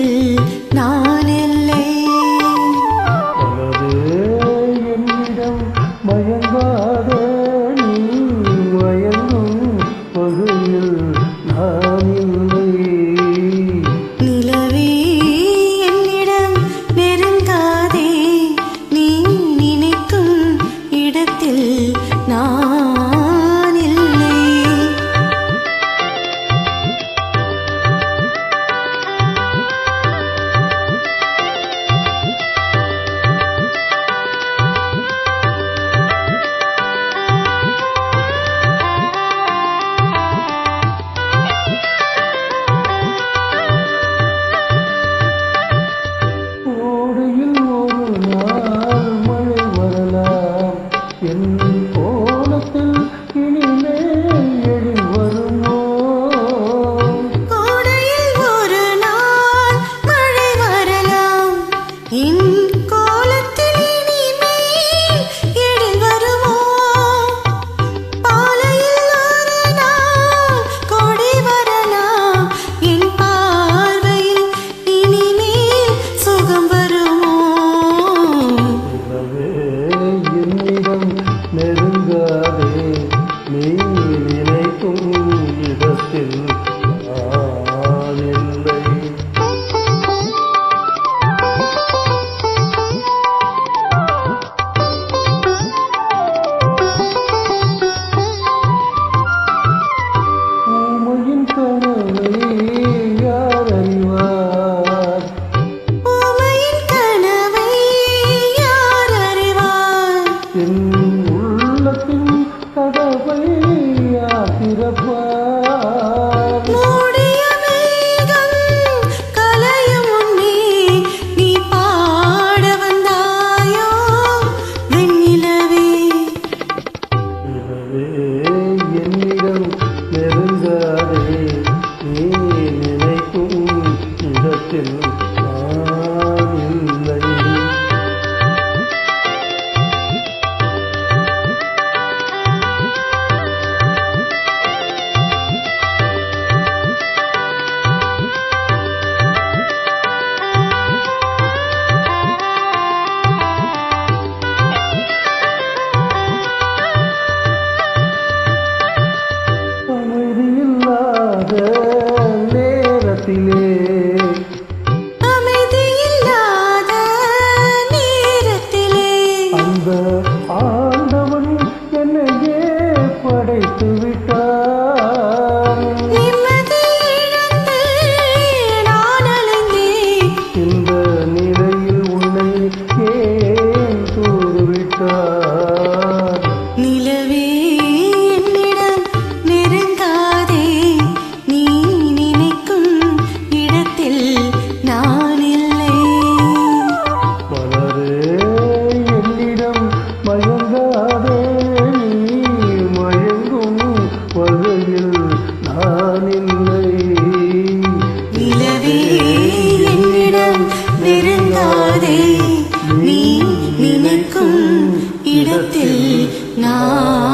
இடத்தில் நான் இல்லை. என்னிடம் மயங்காத நீ மயங்கும் பகுதியில் நான் இல்லை. நிலவே என்னிடம் நெருங்காதே, நீ நினைக்கும் இடத்தில் நான் இல்லை. ஓடையில் ஒரு நாள் மழை வரலாம், என் கோலத்தில் இனிமேல் எழில் வருமோ? கோடையில் ஒரு நாள் மழை வரலாம், என் கோலத்தில் இனிமேல் எழில் வருமோ? பாலையில் ஒரு நாள் கொடி வரலாம், என் பார்வையில் இனிமேல் சுகம் வருமோ? நிலவே என்னிடம் நெருங்காதே, நீ நினைக்கும் இடத்தில் நான் இல்லை. ஊமையின் கனவை யார் அறிவார்? ஊமையின் கனவை யார் அறிவார்? என் உள்ளத்தின் கதவை யார் திறப்பார்? மூடிய மேகம் கலையும் முன்னே நீ பாட வந்தாயோ வெண்ணிலவே. நிலவே என்னிடம் நெருங்காதே, நீ நினைக்கும் இடத்தில் நான் இல்லை. அமைதியில்லாத நேரத்திலே அமைதியில்லாத நேரத்திலே அந்த ஆண்டவன் என்னையே படைத்து விட்டான். நிம்மதி இழந்து நான் அலைந்தேன். இந்த நிலையில் உன்னை ஏன் தூதுவிட்டார்? நிலவே என்னிடம் நெருங்காதே, நீ நினைக்கும் இடத்தில் நான் இல்லை. மலரே என்னிடம் மயங்காதே, நீ மயங்கும் வகையில் நான் இல்லை. நிலவே என்னிடம் நெருங்காதே, நீ நினைக்கும் இடத்தில் நான்